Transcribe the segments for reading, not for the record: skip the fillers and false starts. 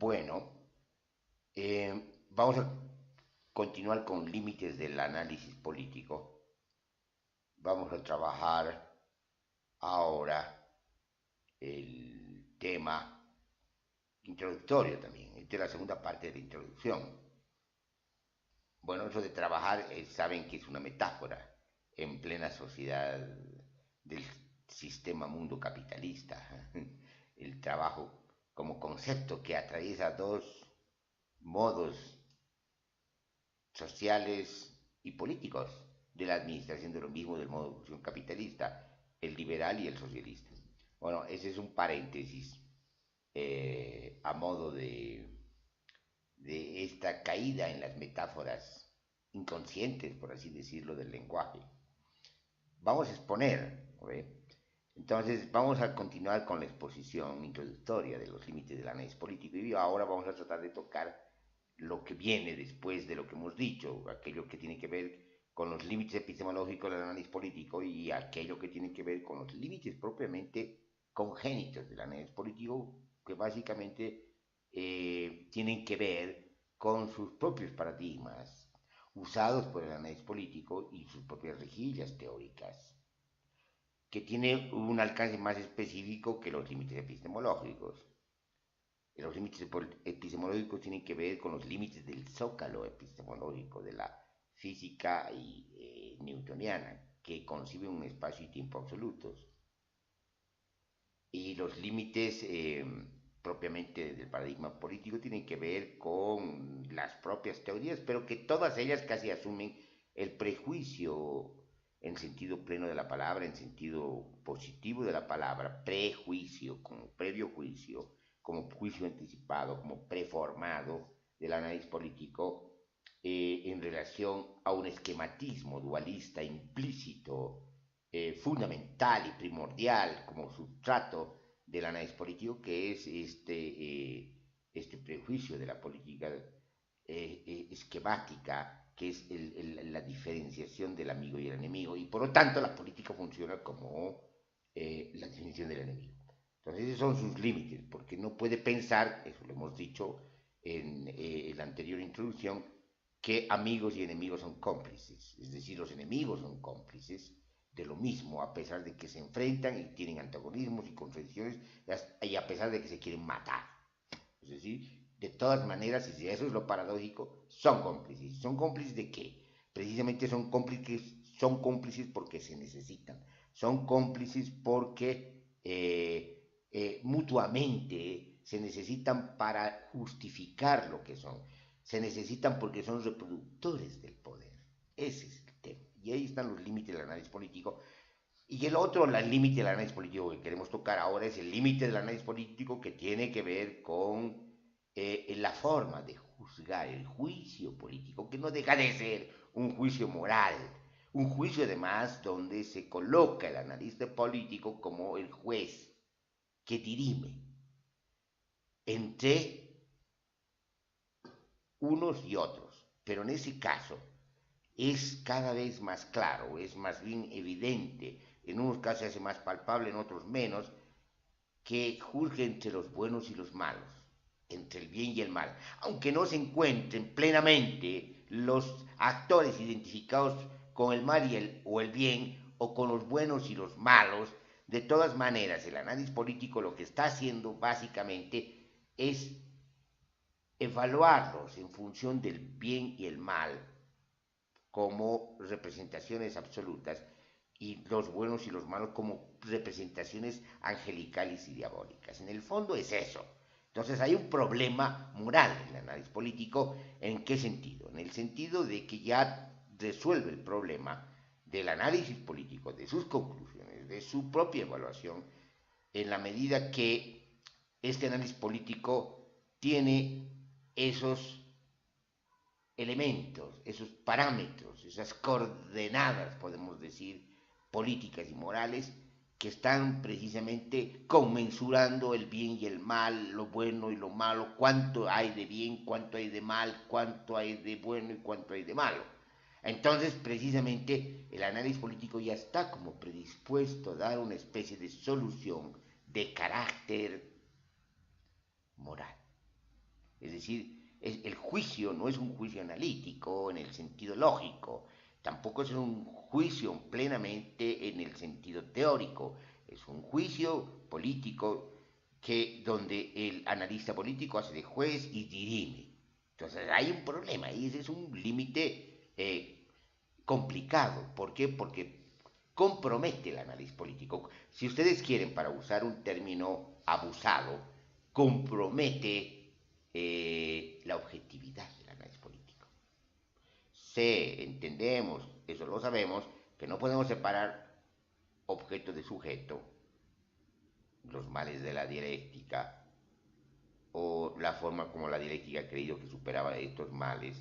Bueno, vamos a continuar con límites del análisis político. Vamos a trabajar ahora el tema introductorio también. Esta es la segunda parte de la introducción. Bueno, eso de trabajar, saben que es una metáfora en plena sociedad del sistema mundo capitalista. El trabajo como concepto que atraviesa dos modos sociales y políticos de la administración de lo mismo del modo de producción capitalista, el liberal y el socialista. Bueno, ese es un paréntesis a modo de esta caída en las metáforas inconscientes, por así decirlo, del lenguaje. Vamos a exponer, ¿ve? Entonces vamos a continuar con la exposición introductoria de los límites del análisis político y ahora vamos a tratar de tocar lo que viene después de lo que hemos dicho, aquello que tiene que ver con los límites epistemológicos del análisis político y aquello que tiene que ver con los límites propiamente congénitos del análisis político, que básicamente tienen que ver con sus propios paradigmas usados por el análisis político y sus propias rejillas teóricas, que tiene un alcance más específico que los límites epistemológicos. Los límites epistemológicos tienen que ver con los límites del zócalo epistemológico de la física newtoniana, que concibe un espacio y tiempo absolutos. Y los límites propiamente del paradigma político tienen que ver con las propias teorías, pero que todas ellas casi asumen el prejuicio en sentido pleno de la palabra, en sentido positivo de la palabra, prejuicio, como previo juicio, como juicio anticipado, como preformado del análisis político en relación a un esquematismo dualista implícito, fundamental y primordial como sustrato del análisis político, que es este prejuicio de la política esquemática, que es la diferenciación del amigo y el enemigo, y por lo tanto la política funciona como la definición del enemigo. Entonces esos son sus límites, porque no puede pensar, eso lo hemos dicho en la anterior introducción, que amigos y enemigos son cómplices, es decir, los enemigos son cómplices de lo mismo, a pesar de que se enfrentan y tienen antagonismos y contradicciones, y a pesar de que se quieren matar. Es decir, de todas maneras, y si eso es lo paradójico, son cómplices. ¿Son cómplices de qué? Precisamente son cómplices porque se necesitan. Son cómplices porque mutuamente se necesitan para justificar lo que son. Se necesitan porque son reproductores del poder. Ese es el tema. Y ahí están los límites del análisis político. Y el otro, el límite del análisis político que queremos tocar ahora es el límite del análisis político que tiene que ver con la forma de juzgar, el juicio político, que no deja de ser un juicio moral, un juicio además donde se coloca el analista político como el juez que dirime entre unos y otros. Pero en ese caso es cada vez más claro, es más bien evidente, en unos casos se hace más palpable, en otros menos, que juzgue entre los buenos y los malos, entre el bien y el mal, aunque no se encuentren plenamente los actores identificados con el mal o el bien, o con los buenos y los malos. De todas maneras, el análisis político lo que está haciendo básicamente es evaluarlos en función del bien y el mal como representaciones absolutas y los buenos y los malos como representaciones angelicales y diabólicas. En el fondo es eso. Entonces hay un problema moral en el análisis político. ¿En qué sentido? En el sentido de que ya resuelve el problema del análisis político, de sus conclusiones, de su propia evaluación, en la medida que este análisis político tiene esos elementos, esos parámetros, esas coordenadas, podemos decir, políticas y morales, que están precisamente conmensurando el bien y el mal, lo bueno y lo malo, cuánto hay de bien, cuánto hay de mal, cuánto hay de bueno y cuánto hay de malo. Entonces, precisamente, el análisis político ya está como predispuesto a dar una especie de solución de carácter moral. Es decir, el juicio no es un juicio analítico en el sentido lógico, tampoco es un juicio plenamente en el sentido teórico, es un juicio político donde el analista político hace de juez y dirime. Entonces hay un problema y ese es un límite complicado. ¿Por qué? Porque compromete el análisis político. Si ustedes quieren, para usar un término abusado, compromete la objetividad del análisis político. Entendemos, eso lo sabemos, que no podemos separar objeto de sujeto, los males de la dialéctica, o la forma como la dialéctica ha creído que superaba estos males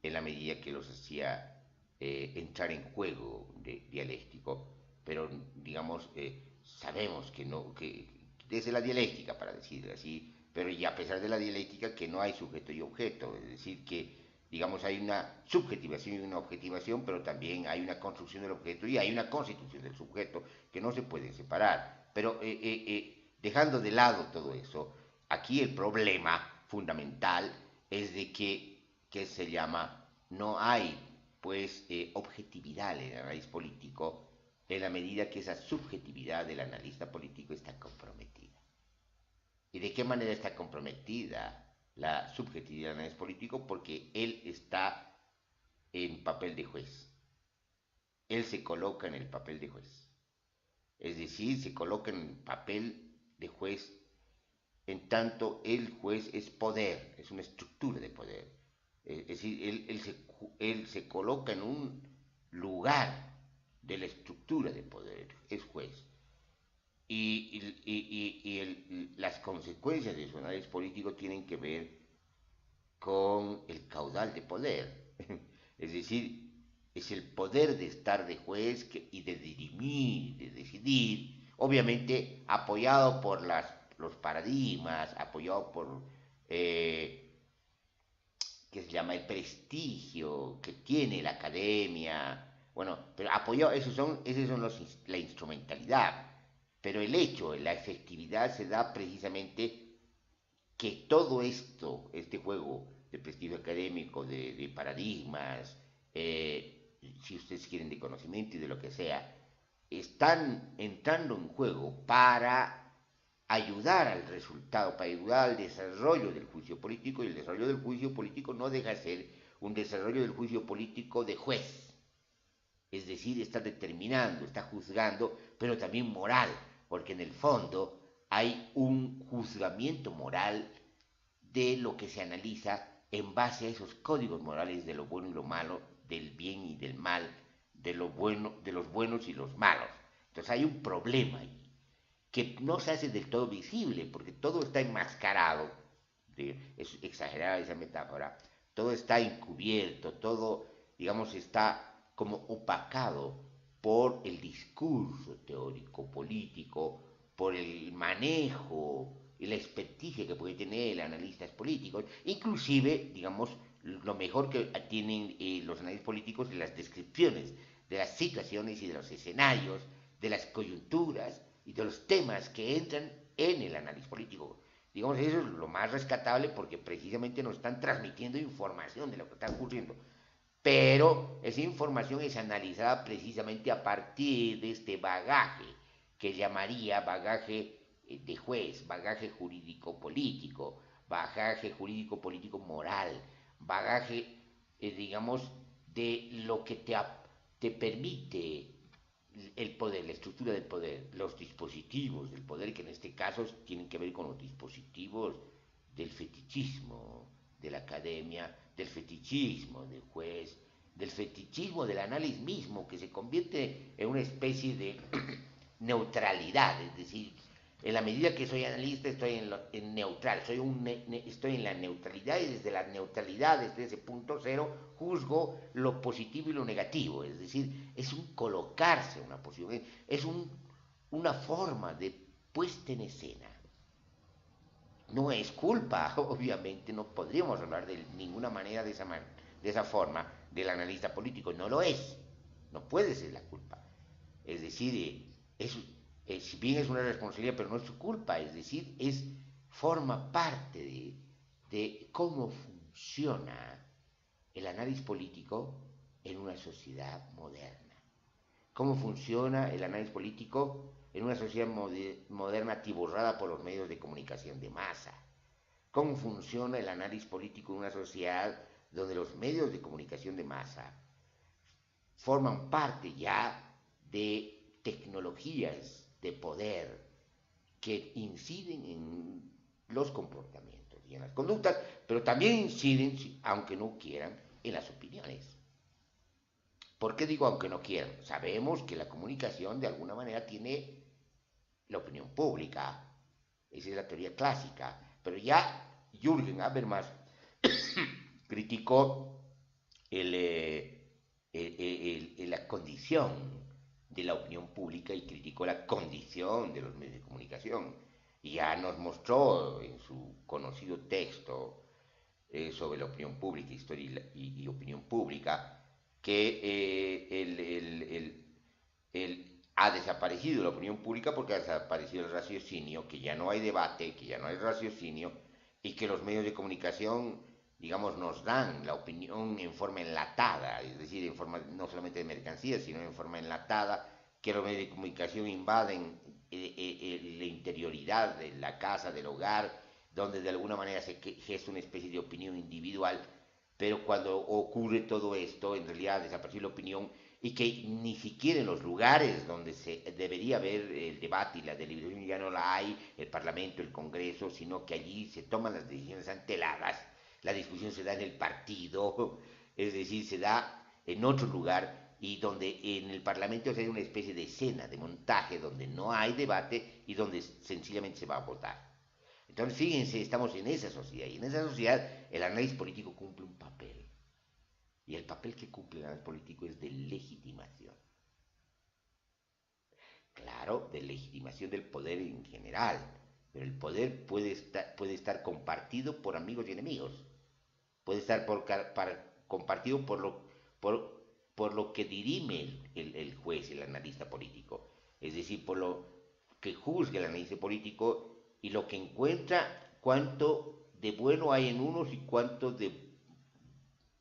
en la medida que los hacía entrar en juego dialéctico, pero digamos, sabemos que no, que desde la dialéctica, para decirlo así, pero y a pesar de la dialéctica que no hay sujeto y objeto, es decir, que digamos hay una subjetivación y una objetivación, pero también hay una construcción del objeto y hay una constitución del sujeto que no se pueden separar. Pero dejando de lado todo eso, aquí el problema fundamental es de que se llama, no hay pues objetividad en el análisis político en la medida que esa subjetividad del analista político está comprometida. ¿Y de qué manera está comprometida la subjetividad del análisis político? Porque él está en papel de juez. Él se coloca en el papel de juez. Es decir, se coloca en el papel de juez en tanto el juez es poder, es una estructura de poder. Es decir, él se coloca en un lugar de la estructura de poder, es juez. Las consecuencias de su análisis político tienen que ver con el caudal de poder. Es decir, es el poder de estar de juez y de dirimir, de decidir, obviamente apoyado por los paradigmas, apoyado por que se llama el prestigio que tiene la academia, bueno, pero apoyado, esos son la instrumentalidad, pero el hecho, la efectividad se da precisamente que todo esto, este juego de prestigio académico, de paradigmas, si ustedes quieren de conocimiento y de lo que sea, están entrando en juego para ayudar al resultado, para ayudar al desarrollo del juicio político, y el desarrollo del juicio político no deja de ser un desarrollo del juicio político de juez, es decir, está determinando, está juzgando, pero también moral, porque en el fondo hay un juzgamiento moral de lo que se analiza en base a esos códigos morales de lo bueno y lo malo, del bien y del mal, de lo bueno, de los buenos y los malos. Entonces hay un problema ahí que no se hace del todo visible, porque todo está enmascarado, es exagerada esa metáfora, todo está encubierto, todo, digamos, está como opacado por el discurso teórico, político, por el manejo y la experticia que puede tener analistas políticos, inclusive, digamos, lo mejor que tienen los analistas políticos es las descripciones de las situaciones y de los escenarios, de las coyunturas, y de los temas que entran en el análisis político. Digamos, eso es lo más rescatable porque precisamente nos están transmitiendo información de lo que está ocurriendo. Pero esa información es analizada precisamente a partir de este bagaje que llamaría bagaje de juez, bagaje jurídico-político, bagaje jurídico-político-moral, bagaje, digamos, de lo que te permite el poder, la estructura del poder, los dispositivos del poder, que en este caso tienen que ver con los dispositivos del fetichismo de la academia, del fetichismo del juez, del fetichismo del análisis mismo, que se convierte en una especie de neutralidad, es decir, en la medida que soy analista estoy en neutral, estoy en la neutralidad y desde la neutralidad, desde ese punto cero, juzgo lo positivo y lo negativo, es decir, es un colocarse en una posición, es una forma de puesta en escena. No es culpa, obviamente, no podríamos hablar de ninguna manera de esa forma del analista político, no lo es, no puede ser la culpa. Es decir, si bien es una responsabilidad, pero no es su culpa, es decir, forma parte de cómo funciona el análisis político en una sociedad moderna. Cómo funciona el análisis político en una sociedad moderna atiborrada por los medios de comunicación de masa. Cómo funciona el análisis político en una sociedad donde los medios de comunicación de masa forman parte ya de tecnologías de poder que inciden en los comportamientos y en las conductas, pero también inciden, aunque no quieran, en las opiniones. ¿Por qué digo aunque no quieran? Sabemos que la comunicación de alguna manera tiene la opinión pública, esa es la teoría clásica, pero ya Jürgen Habermas criticó la condición de la opinión pública y criticó la condición de los medios de comunicación. Y ya nos mostró en su conocido texto sobre la opinión pública, historia y opinión pública, que ha desaparecido la opinión pública porque ha desaparecido el raciocinio, que ya no hay debate, que ya no hay raciocinio, y que los medios de comunicación, digamos, nos dan la opinión en forma enlatada, es decir, en forma no solamente de mercancías, sino en forma enlatada, que los medios de comunicación invaden la interioridad de la casa, del hogar, donde de alguna manera se gesta una especie de opinión individual, pero cuando ocurre todo esto, en realidad desaparece la opinión y que ni siquiera en los lugares donde se debería haber el debate y la deliberación ya no la hay, el Parlamento, el Congreso, sino que allí se toman las decisiones anteladas, la discusión se da en el partido, es decir, se da en otro lugar y donde en el Parlamento se da una especie de escena, de montaje, donde no hay debate y donde sencillamente se va a votar. Entonces, fíjense, estamos en esa sociedad y en esa sociedad el análisis político cumple un papel. Y el papel que cumple el análisis político es de legitimación. Claro, de legitimación del poder en general, pero el poder puede estar compartido por amigos y enemigos. Puede estar compartido por lo que dirime el juez, el analista político. Es decir, por lo que juzga el analista político y lo que encuentra cuánto de bueno hay en unos y cuánto de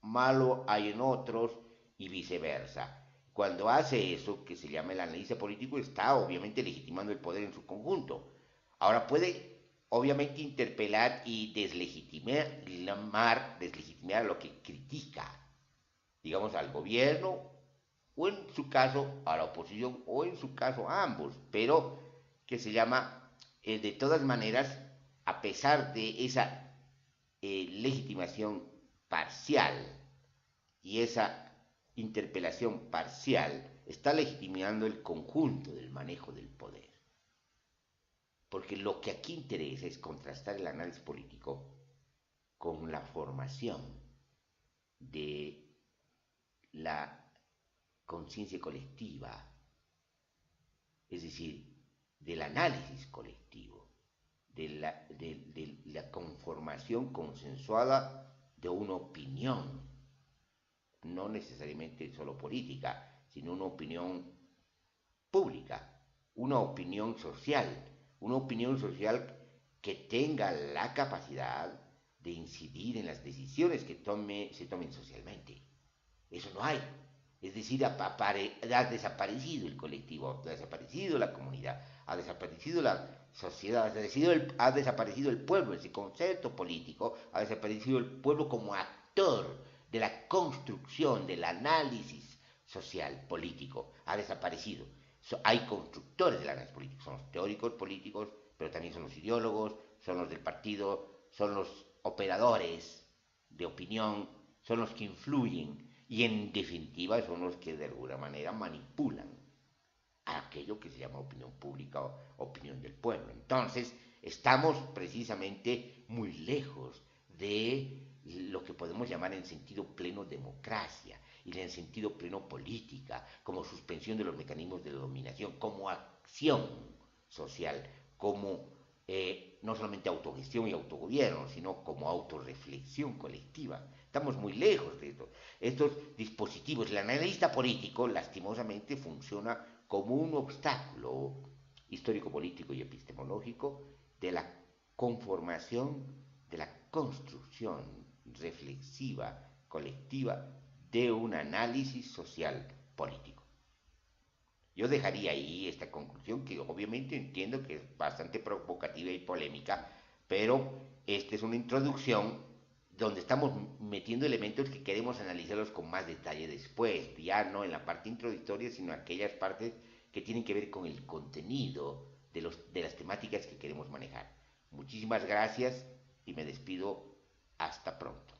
malo hay en otros y viceversa. Cuando hace eso, que se llama el análisis político, está obviamente legitimando el poder en su conjunto. Ahora puede obviamente interpelar y deslegitimar lo que critica, digamos, al gobierno, o en su caso a la oposición, o en su caso a ambos, pero que se llama, de todas maneras, a pesar de esa legitimación parcial y esa interpelación parcial, está legitimando el conjunto del manejo del poder. Porque lo que aquí interesa es contrastar el análisis político con la formación de la conciencia colectiva, es decir, del análisis colectivo, de la conformación consensuada de una opinión, no necesariamente solo política, sino una opinión pública, una opinión social que tenga la capacidad de incidir en las decisiones que se tomen socialmente. Eso no hay. Es decir, ha desaparecido el colectivo, ha desaparecido la comunidad, ha desaparecido la sociedad, ha desaparecido el pueblo, ese concepto político, ha desaparecido el pueblo como actor de la construcción, del análisis social, político, ha desaparecido. Hay constructores del análisis político, son los teóricos políticos, pero también son los ideólogos, son los del partido, son los operadores de opinión, son los que influyen y en definitiva son los que de alguna manera manipulan a aquello que se llama opinión pública o opinión del pueblo. Entonces, estamos precisamente muy lejos de lo que podemos llamar en sentido pleno democracia y en sentido pleno política, como suspensión de los mecanismos de dominación, como acción social, como no solamente autogestión y autogobierno, sino como autorreflexión colectiva. Estamos muy lejos de esto. Estos dispositivos, el analista político, lastimosamente, funciona como un obstáculo histórico, político y epistemológico de la conformación, de la construcción reflexiva, colectiva, de un análisis social político. Yo dejaría ahí esta conclusión, que obviamente entiendo que es bastante provocativa y polémica, pero esta es una introducción donde estamos metiendo elementos que queremos analizarlos con más detalle después, ya no en la parte introductoria, sino aquellas partes que tienen que ver con el contenido de las temáticas que queremos manejar. Muchísimas gracias y me despido. Hasta pronto.